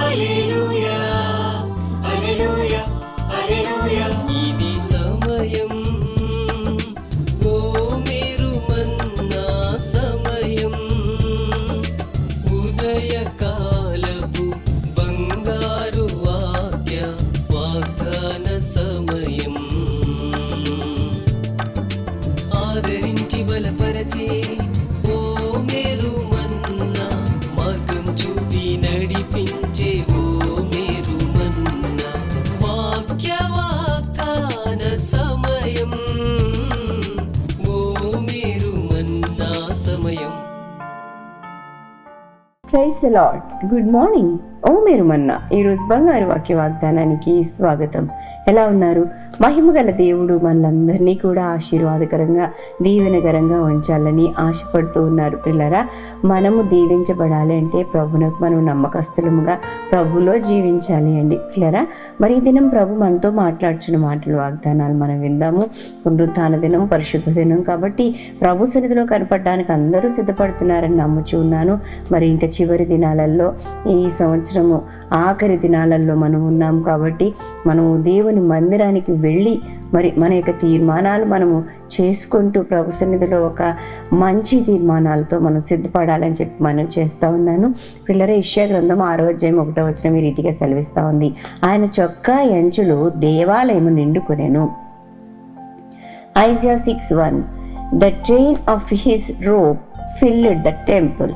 హల్లెలూయా హల్లెలూయా హల్లెలూయా. ఇది సమయం, ఓ మీరు మన్నా సమయం, ఉదయకాలపు బంగారు వాక్య వాగ్దాన సమయం. ఆదరించి బలపరచే ఓ మేరు మన్నా, మార్గం చూపి నడిపించే ఓ మేరు మన్నా, వాక్య వాగ్దాన సమయం, ఓ మేరు మన్నా సమయం. Praise the Lord. Good morning. ఓ మీరు మన్నా ఈరోజు బంగారు వాక్య వాగ్దానానికి స్వాగతం. ఎలా ఉన్నారు? మహిమగల దేవుడు మనలందరినీ కూడా ఆశీర్వాదకరంగా దీవెనకరంగా ఉంచాలని ఆశపడుతూ ఉన్నారు. పిల్లరా, మనము దీవించబడాలి అంటే ప్రభునకు మనం నమ్మకస్తులముగా ప్రభులో జీవించాలి అండి. పిల్లరా, మరి ఈ దినం ప్రభు మనతో మాట్లాడుచున్న మాటలు వాగ్దానాలు మనం విందాము. పునరుత్థాన దినం, పరిశుద్ధ దినం కాబట్టి ప్రభు సన్నిధిలో కనపడడానికి అందరూ సిద్ధపడుతున్నారని నమ్ముచూ ఉన్నాను. మరి ఇంకా చివరి దినాలలో, ఈ సంవత్సరము ఆఖరి దినాలలో మనం ఉన్నాం కాబట్టి మనము దేవుని మందిరానికి వెళ్ళి మరి మన యొక్క తీర్మానాలు మనము చేసుకుంటూ ప్రభు సన్నిధిలో ఒక మంచి తీర్మానాలతో మనం సిద్ధపడాలని చెప్పి మనం చేస్తూ ఉన్నాను. పిల్లర, యెషయా గ్రంథం 6వ అధ్యాయం 1వ వచనం ఈ రీతిగా సెలవిస్తూ ఉంది. ఆయన చొక్కా ఎంచులు దేవాలయము నిండుకొనెను. Isaiah 6:1 The train of his robe filled the temple.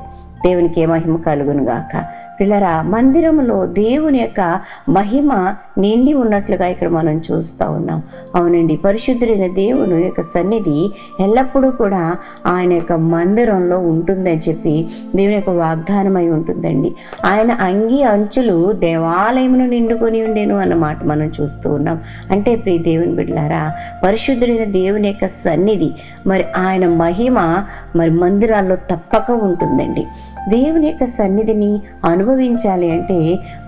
దేవునికి మహిమ కలుగును గాక. పిల్లరా, మందిరంలో దేవుని యొక్క మహిమ నిండి ఉన్నట్లుగా ఇక్కడ మనం చూస్తూ ఉన్నాం. అవునండి, పరిశుద్ధుడైన దేవుని యొక్క సన్నిధి ఎల్లప్పుడూ కూడా ఆయన యొక్క మందిరంలో ఉంటుందని చెప్పి దేవుని యొక్క వాగ్దానమై ఉంటుందండి. ఆయన అంగి అంచులు దేవాలయమును నిండుకొని ఉండేను అన్నమాట మనం చూస్తూ ఉన్నాం. అంటే ప్రియ దేవుని బిడ్డలారా, పరిశుద్ధుడైన దేవుని యొక్క సన్నిధి, మరి ఆయన మహిమ మరి మందిరాల్లో తప్పక ఉంటుందండి. దేవుని యొక్క సన్నిధిని అనుభవించాలి అంటే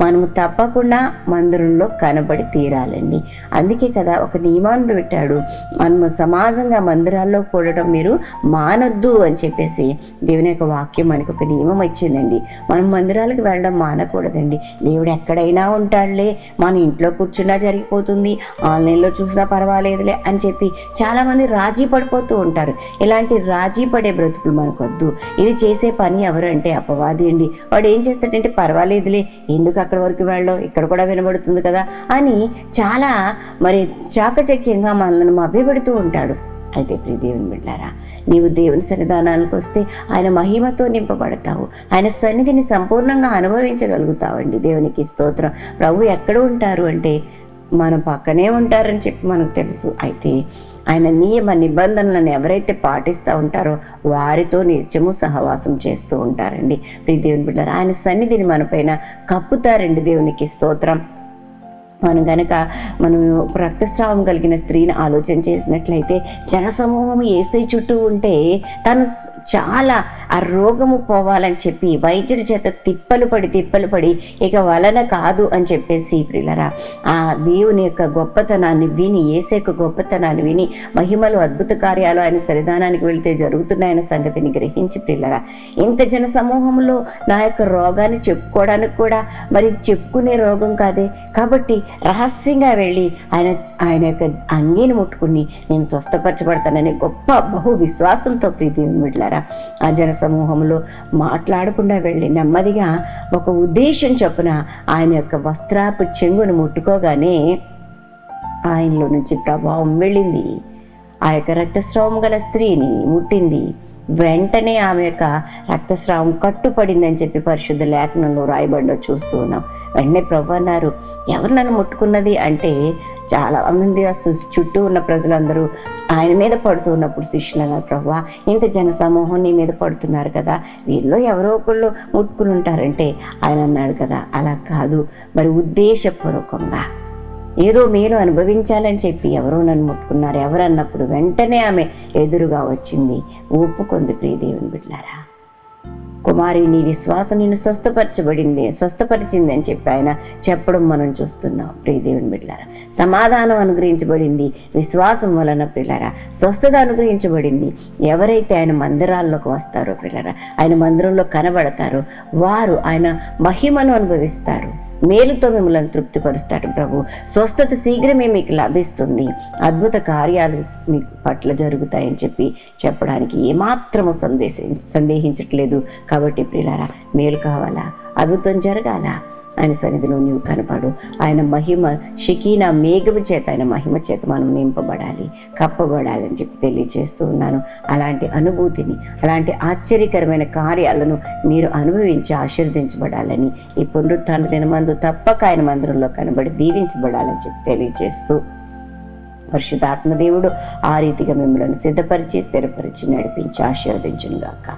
మనము తప్పకుండా మందిరంలో కనబడి తీరాలండి. అందుకే కదా ఒక నియమాన్ని పెట్టాడు, మనము సమాజంగా మందిరాల్లో కూడటం మీరు మానొద్దు అని చెప్పేసి దేవుని యొక్క వాక్యం మనకు ఒక నియమం ఇచ్చిందండి. మనం మందిరాలకు వెళ్ళడం మానకూడదండి. దేవుడు ఎక్కడైనా ఉంటాడులే, మన ఇంట్లో కూర్చున్నా జరిగిపోతుంది, ఆన్లైన్లో చూసినా పర్వాలేదులే అని చెప్పి చాలామంది రాజీ పడిపోతూ ఉంటారు. ఇలాంటి రాజీ పడే బ్రతుకులు మనకొద్దు. ఇది చేసే పని ఎవరు అంటే అపవాది అండి. వాడు ఏం చేస్తాడంటే పర్వాలేదులే, ఎందుకు అక్కడి వరకు వెళ్ళడం, ఇక్కడ కూడా వినబడుతుంది కదా అని చాలా మరి చాకచక్యంగా మనల్ని మభ్యపెడుతూ ఉంటాడు. అయితే ప్రియ దేవుని బిడ్డారా, నీవు దేవుని సన్నిధానానికి వస్తే ఆయన మహిమతో నింపబడతావు. ఆయన సన్నిధిని సంపూర్ణంగా అనుభవించగలుగుతావండి. దేవునికి స్తోత్రం. ప్రభు ఎక్కడ ఉంటారు అంటే మన పక్కనే ఉంటారని చెప్పి మనకు తెలుసు. అయితే ఆయన నియమ నిబంధనలను ఎవరైతే పాటిస్తూ ఉంటారో వారితో నిత్యము సహవాసం చేస్తూ ఉంటారండి. ప్రియ దేవుని బిడ్డలారా, ఆయన సన్నిధిని మన పైన కప్పుతారండి. దేవునికి స్తోత్రం. మనం కనుక మనం రక్తస్రావం కలిగిన స్త్రీని ఆలోచన చేసినట్లయితే జనసమూహం యేసయ్య చుట్టూ ఉంటే తను చాలా ఆ రోగము పోవాలని చెప్పి వైద్యుల చేత తిప్పలు పడి ఇక వలన కాదు అని చెప్పేసి ప్రియులరా ఆ దేవుని యొక్క గొప్పతనాన్ని విని, యేసు యొక్క గొప్పతనాన్ని విని, మహిమలు అద్భుత కార్యాలు ఆయన సన్నిధానానికి వెళితే జరుగుతున్నాయన్న సంగతిని గ్రహించి ప్రియులరా, ఇంత జన సమూహంలో నా యొక్క రోగాన్ని చెప్పుకోవడానికి కూడా మరి చెప్పుకునే రోగం కాదే, కాబట్టి రహస్యంగా వెళ్ళి ఆయన యొక్క అంగీని ముట్టుకుని నేను స్వస్థపరచబడతాననే గొప్ప బహు విశ్వాసంతో ప్రీతిని బిడ్డలారా ఆ జన సమూహంలో మాట్లాడకుండా వెళ్ళి నెమ్మదిగా ఒక ఉద్దేశం చొప్పున ఆయన యొక్క వస్త్రాపు చెంగును ముట్టుకోగానే ఆయనలో నుంచి ప్రభావం వెళ్ళింది. ఆ యొక్క రక్తస్రావం గల స్త్రీని ముట్టింది. వెంటనే ఆమె యొక్క రక్తస్రావం కట్టుపడిందని చెప్పి పరిశుద్ధ లేఖనంలో రాయబడ్డ చూస్తూ ఉన్నాం. వెంటనే ప్రభు అన్నారు, ఎవరు నన్ను ముట్టుకున్నది అంటే చాలామంది చుట్టూ ఉన్న ప్రజలందరూ ఆయన మీద పడుతూ ఉన్నప్పుడు శిష్యులు అన్నారు, ప్రభు ఇంత జన సమూహం నీ మీద పడుతున్నారు కదా, వీళ్ళు ఎవరో ఒకళ్ళు ముట్టుకుని ఉంటారంటే ఆయన అన్నాడు కదా, అలా కాదు, మరి ఉద్దేశపూర్వకంగా ఏదో మేలు అనుభవించాలని చెప్పి ఎవరో నన్ను ముట్టుకున్నారు ఎవరు అన్నప్పుడు వెంటనే ఆమె ఎదురుగా వచ్చింది, ఒప్పుకుంది. ప్రియ దేవుని బిడ్డలారా, కుమారి నీ విశ్వాసం నిన్ను స్వస్థపరిచింది అని చెప్పి ఆయన చెప్పడం మనం చూస్తున్నాం. ప్రియ దేవుని బిడ్డలారా, సమాధానం అనుగ్రహించబడింది విశ్వాసం వలన. ప్రియులారా, స్వస్థత అనుగ్రహించబడింది. ఎవరైతే ఆయన మందిరాల్లోకి వస్తారో ప్రియులారా, ఆయన మందిరంలో కనబడతారో వారు ఆయన మహిమను అనుభవిస్తారు. మేలుతో మిమ్మల్ని తృప్తిపరుస్తాడు ప్రభు. స్వస్థత శీఘ్రమే మీకు లభిస్తుంది. అద్భుత కార్యాలు మీకు పట్ల జరుగుతాయని చెప్పడానికి ఏమాత్రము సందేహించట్లేదు. కాబట్టి ప్రియులారా, మేలు కావాలా, అద్భుతం జరగాల, ఆయన సన్నిధిలో నీవు కనపడు. ఆయన మహిమ షకీనా మేఘము చేత, ఆయన మహిమ చేత మనం నింపబడాలి, కప్పబడాలని తెలియజేస్తూ ఉన్నాను. అలాంటి అనుభూతిని, అలాంటి ఆశ్చర్యకరమైన కార్యాలను మీరు అనుభవించి ఆశీర్వదించబడాలని, ఈ పునరుత్థాన దినమందు తప్పక ఆయన మందిరంలో కనబడి దీవించబడాలని తెలియజేస్తూ, పరిశుద్ధాత్మదేవుడు ఆ రీతిగా మిమ్మల్ని సిద్ధపరిచి, స్థిరపరిచి, నడిపించి ఆశీర్వదించునుగాక.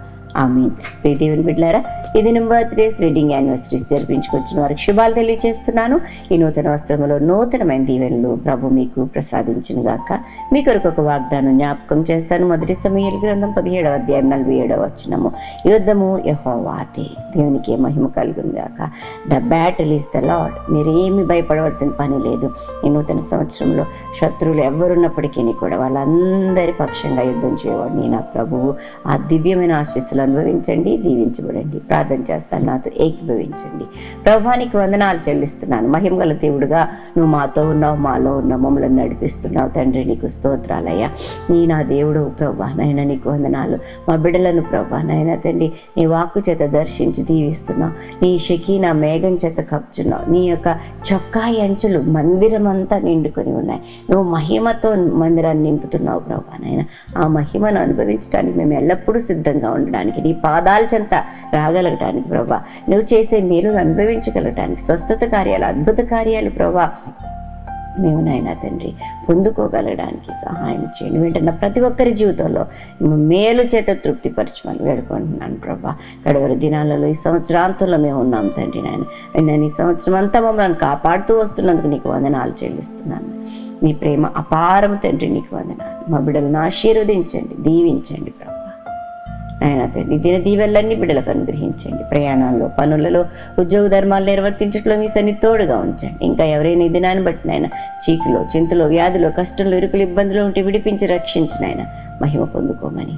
ఆమీన్. ప్రియ దేవుని బిడ్డలారా, ఈ దినం బర్త్డేస్, వెడ్డింగ్ యానివర్సరీస్ జరిపించుకొచ్చిన వారికి శుభాలు తెలియజేస్తున్నాను. ఈ నూతన వస్త్రంలో నూతనమైన దీవెనలు ప్రభు మీకు ప్రసాదించునుగాక. మీ కొరకు ఒక వాగ్దానం జ్ఞాపకం చేస్తాను. 1 సమూయేలు గ్రంథం 17వ అధ్యాయం 47వ వచనము. యుద్ధము యెహోవాదే, దేవునికి మహిమ కలుగునుగాక. The battle is the lord. మీరేమి భయపడవలసిన పని లేదు. ఈ నూతన సంవత్సరంలో శత్రువులు ఎవరున్నప్పటికీ కూడా వాళ్ళందరి పక్షంగా యుద్ధం చేయవాడు నా ప్రభువు. ఆ దివ్యమైన ఆశీస్సులు అనుభవించండి, దీవించబడండి. ప్రార్థన చేస్తాను, నాతో ఏకీభవించండి. ప్రభువానికి వందనాలు చెల్లిస్తున్నాను. మహిమగల దేవుడుగా నువ్వు మాతో ఉన్నావు, మాలో ఉన్నావు, మమ్మల్ని నడిపిస్తున్నావు తండ్రి. నీకు స్తోత్రాలయ్యా. నా దేవుడు ప్రభా, నాయన నీకు వందనాలు. మా బిడ్డలను ప్రభా, నాయన తండ్రి, నీ వాక్కు చేత దర్శించి దీవిస్తున్నావు. నీ షకీనా మేఘం చేత కప్పుచున్నావు. నీ యొక్క చొక్కాయి అంచులు మందిరం అంతా నిండుకొని ఉన్నాయి. నువ్వు మహిమతో మందిరాన్ని నింపుతున్నావు ప్రభా. నాయన ఆ మహిమను అనుభవించడానికి మేము ఎల్లప్పుడూ సిద్ధంగా ఉండడానికి, నీ పాదాల చెంత రాగలగటానికి ప్రభా, నువ్వు చేసే మేలును అనుభవించగలగటానికి, స్వస్థత కార్యాలు, అద్భుత కార్యాలు ప్రభా మేము నాయనా తండ్రి పొందుకోగలగడానికి సహాయం చేయండి. వెంటనే ప్రతి ఒక్కరి జీవితంలో మేలు చేత తృప్తిపరచమని వేడుకుంటున్నాను ప్రభా. గడవరి దినాలలో ఈ సంవత్సరాంతంలో మేము ఉన్నాం తండ్రి. నేను ఈ సంవత్సరం అంతా మమ్మల్ని కాపాడుతూ వస్తున్నందుకు నీకు వందనాలు చెల్లిస్తున్నాను. నీ ప్రేమ అపారము తండ్రి, నీకు వందనాలు. మా బిడ్డలను ఆశీర్వదించండి, దీవించండి ప్రభా. నాయనా తండ్రి, దిన దీవెనలన్నీ బిడ్డలకు అనుగ్రహించండి. ప్రయాణాల్లో, పనులలో, ఉద్యోగ ధర్మాలు నిర్వర్తించడంలో మీ సన్ని తోడుగా ఉంచండి. ఇంకా ఎవరైనా ఈ దినాన్ని బట్టి నాయన చీకులో, చింతలో, వ్యాధిలో, కష్టంలో, ఇరుకులు, ఇబ్బందులు ఉంటే విడిపించి రక్షించినాయన మహిమ పొందుకోమని,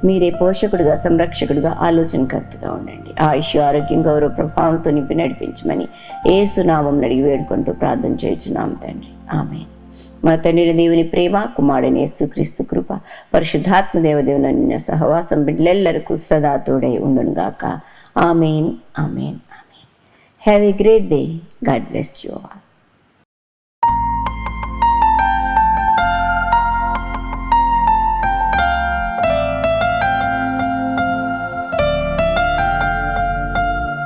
మీరే పోషకుడుగా, సంరక్షకుడుగా, ఆలోచనకర్తగా ఉండండి. ఆయుష్, ఆరోగ్యం, గౌరవ ప్రభావంతో నింపి నడిపించమని యేసు నామమున అడిగి వేడుకుంటూ ప్రార్థన చేయుచున్నాం తండ్రి. ఆమేన్. మన తండ్రి దేవుని ప్రేమ, కుమారుడైన యేసుక్రీస్తు కృప, పరిశుద్ధాత్మ దేవదేవుని సహవాసం బిడ్డలెల్లరికూ సదా తోడై ఉండునుగాక. ఆమేన్, ఆమేన్, ఆమేన్. Have a great day. God bless you all.